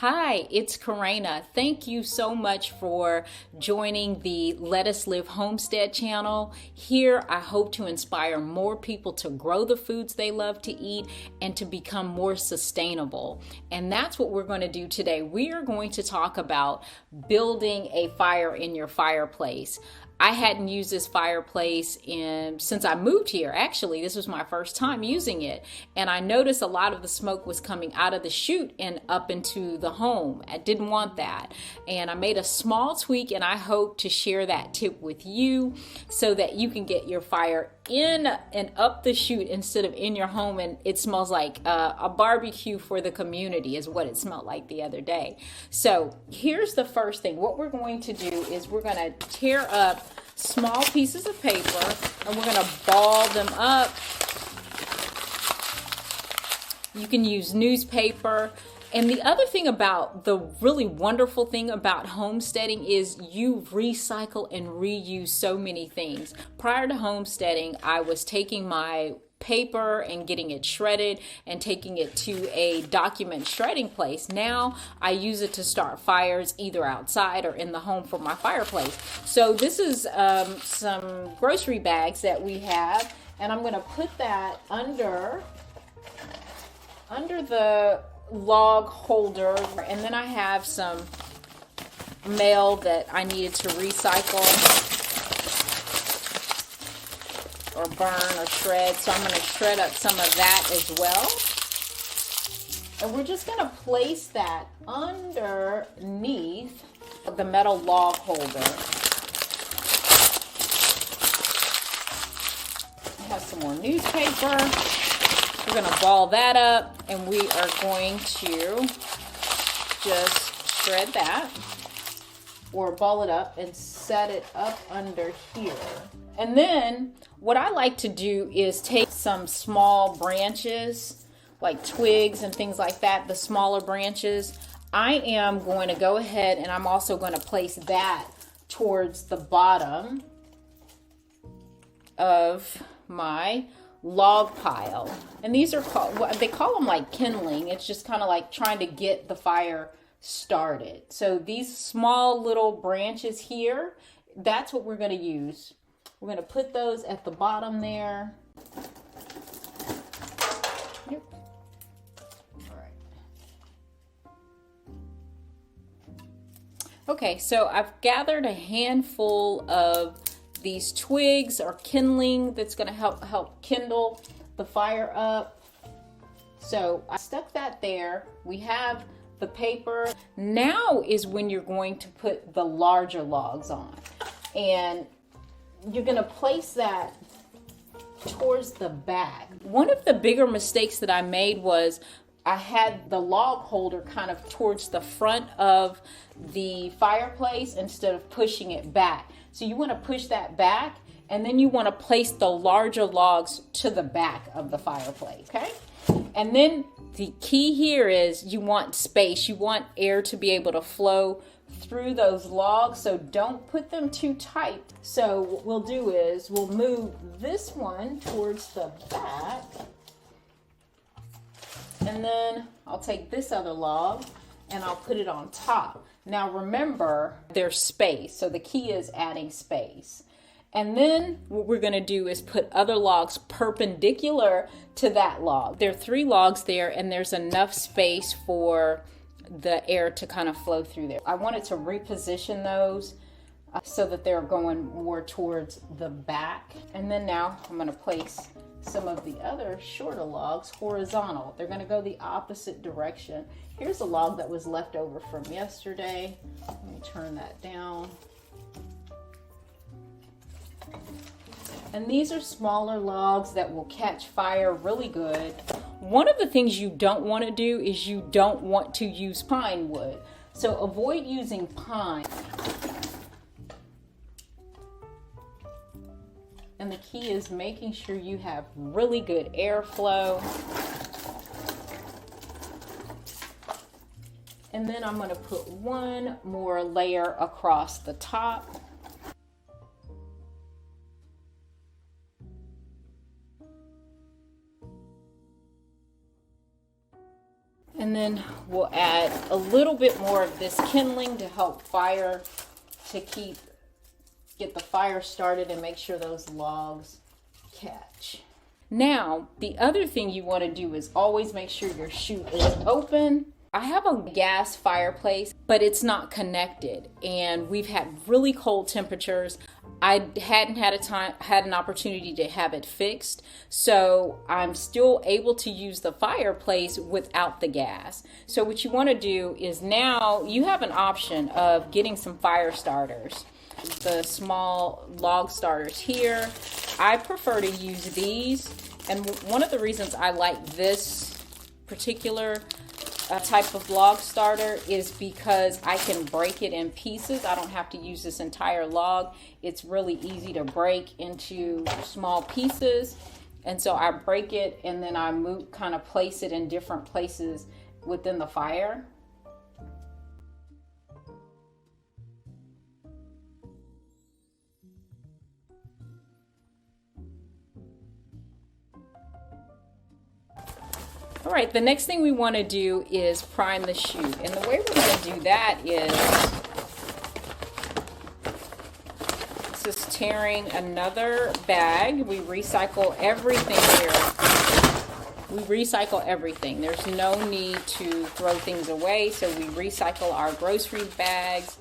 Hi, it's Karina. Thank you so much for joining the Let Us Live Homestead channel. Here, I hope to inspire more people to grow the foods they love to eat and to become more sustainable. And that's what we're going to do today. We are going to talk about building a fire in your fireplace. I hadn't used this fireplace since I moved here. Actually, this was my first time using it. And I noticed a lot of the smoke was coming out of the chute and up into the home. I didn't want that. And I made a small tweak, and I hope to share that tip with you so that you can get your fire in and up the chute instead of in your home, and it smells like a barbecue for the community is what it smelled like the other day. So here's the first thing. What we're going to do is we're going to tear up small pieces of paper and we're going to ball them up. You can use newspaper. And the other thing about the really wonderful thing about homesteading is you recycle and reuse so many things. Prior to homesteading, I was taking my paper and getting it shredded and taking it to a document shredding place. Now I use it to start fires either outside or in the home for my fireplace. So this is some grocery bags that we have, and I'm going to put that under the log holder, and then I have some mail that I needed to recycle or burn or shred, so I'm going to shred up some of that as well. And we're just going to place that underneath the metal log holder. I have some more newspaper. We're going to ball that up, and we are going to just shred that or ball it up and set it up under here. And then what I like to do is take some small branches like twigs and things like that, the smaller branches. I am going to go ahead and I'm also going to place that towards the bottom of my log pile. And these are called, they call them like kindling. It's just kind of like trying to get the fire started. So these small little branches here, that's what we're going to use. We're going to put those at the bottom there. Yep. All right. Okay, so I've gathered a handful of these twigs or kindling that's going to help kindle the fire up. So I stuck that there. We have the paper. Now is when you're going to put the larger logs on, and you're going to place that towards the back. One of the bigger mistakes that I made was I had the log holder kind of towards the front of the fireplace instead of pushing it back. So you want to push that back, and then you want to place the larger logs to the back of the fireplace, okay? And then the key here is you want space. You want air to be able to flow through those logs, so don't put them too tight. So what we'll do is we'll move this one towards the back, and then I'll take this other log and I'll put it on top. Now remember, there's space, so the key is adding space. And then what we're going to do is put other logs perpendicular to that log. There are 3 logs there, and there's enough space for the air to kind of flow through there. I wanted to reposition those so that they're going more towards the back. And then now I'm going to place some of the other shorter logs horizontal. They're going to go the opposite direction. Here's a log that was left over from yesterday. Let me turn that down. And these are smaller logs that will catch fire really good. One of the things you don't want to do is you don't want to use pine wood. So avoid using pine. And the key is making sure you have really good airflow. And then I'm going to put one more layer across the top. And then we'll add a little bit more of this kindling to help fire, to get the fire started and make sure those logs catch. Now, the other thing you want to do is always make sure your chute is open. I have a gas fireplace, but it's not connected, and we've had really cold temperatures. I hadn't had an opportunity to have it fixed, so I'm still able to use the fireplace without the gas. So what you want to do is, now you have an option of getting some fire starters. The small log starters here. I prefer to use these, and one of the reasons I like this particular type of log starter is because I can break it in pieces. I don't have to use this entire log. It's really easy to break into small pieces, and so I break it and then I kind of place it in different places within the fire. All right, the next thing we want to do is prime the chute. And the way we're going to do that is just tearing another bag. We recycle everything here. We recycle everything. There's no need to throw things away, so we recycle our grocery bags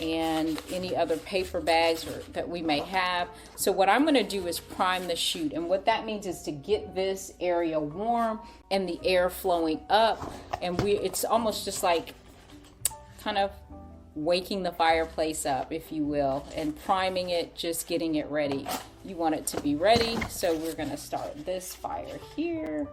and any other paper bags that we may have. So what I'm going to do is prime the chute, and what that means is to get this area warm and the air flowing up, and it's almost just like kind of waking the fireplace up, if you will, and priming it, just getting it ready. You want it to be ready, so we're going to start this fire here.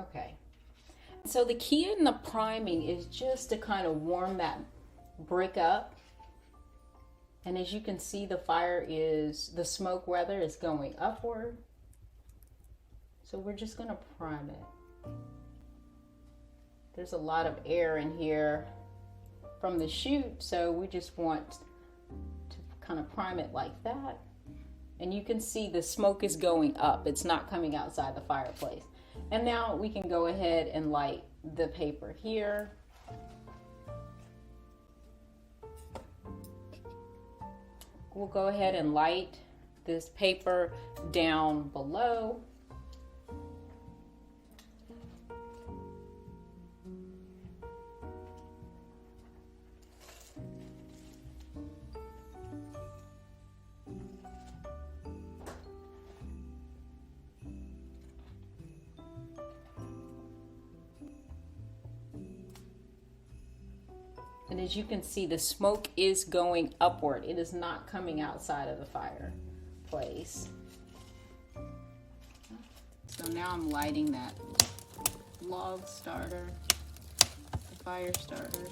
Okay, so the key in the priming is just to kind of warm that brick up. And as you can see, the smoke rather is going upward. So we're just going to prime it. There's a lot of air in here from the chute, so we just want to kind of prime it like that. And you can see the smoke is going up. It's not coming outside the fireplace. And now we can go ahead and light the paper here. We'll go ahead and light this paper down below. And as you can see, the smoke is going upward. It is not coming outside of the fireplace. So now I'm lighting that log starter, the fire starter.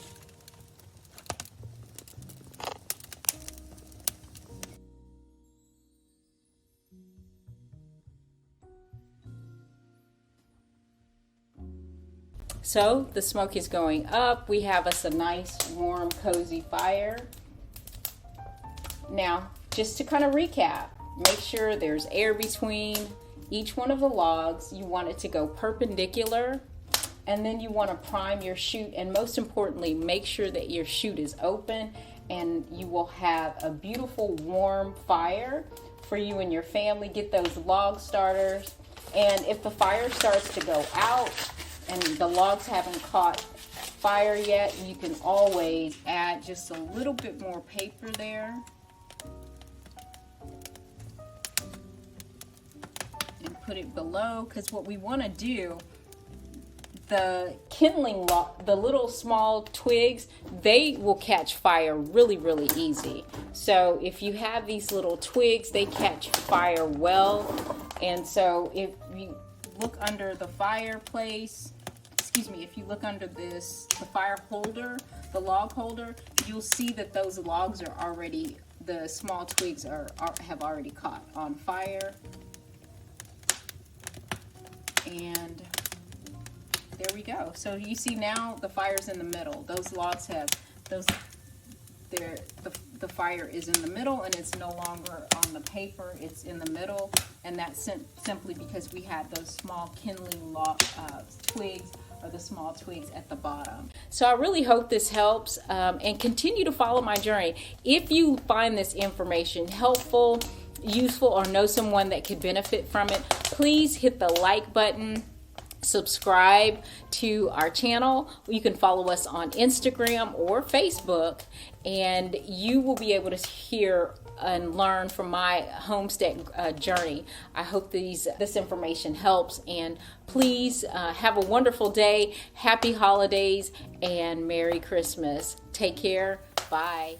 So the smoke is going up. We have us a nice, warm, cozy fire. Now, just to kind of recap, make sure there's air between each one of the logs. You want it to go perpendicular, and then you want to prime your chute, and most importantly, make sure that your chute is open, and you will have a beautiful, warm fire for you and your family. Get those log starters, and if the fire starts to go out, and the logs haven't caught fire yet, you can always add just a little bit more paper there and put it below, because what we want to do, the kindling log, the little small twigs, they will catch fire really, really easy. So if you have these little twigs, they catch fire well. And so if you look under the fireplace, if you look under the fire holder, the log holder, you'll see that those logs are already, the small twigs have already caught on fire. And there we go. So you see now the fire's in the middle. Those logs have the fire is in the middle, and it's no longer on the paper. It's in the middle, and that's simply because we had those small kindling twigs, or the small twigs at the bottom. So I really hope this helps, and continue to follow my journey. If you find this information helpful, useful, or know someone that could benefit from it, please hit the like button. Subscribe to our channel. You can follow us on Instagram or Facebook, and you will be able to hear and learn from my homestead journey. I hope this information helps, and please have a wonderful day, happy holidays, and Merry Christmas. Take care. Bye.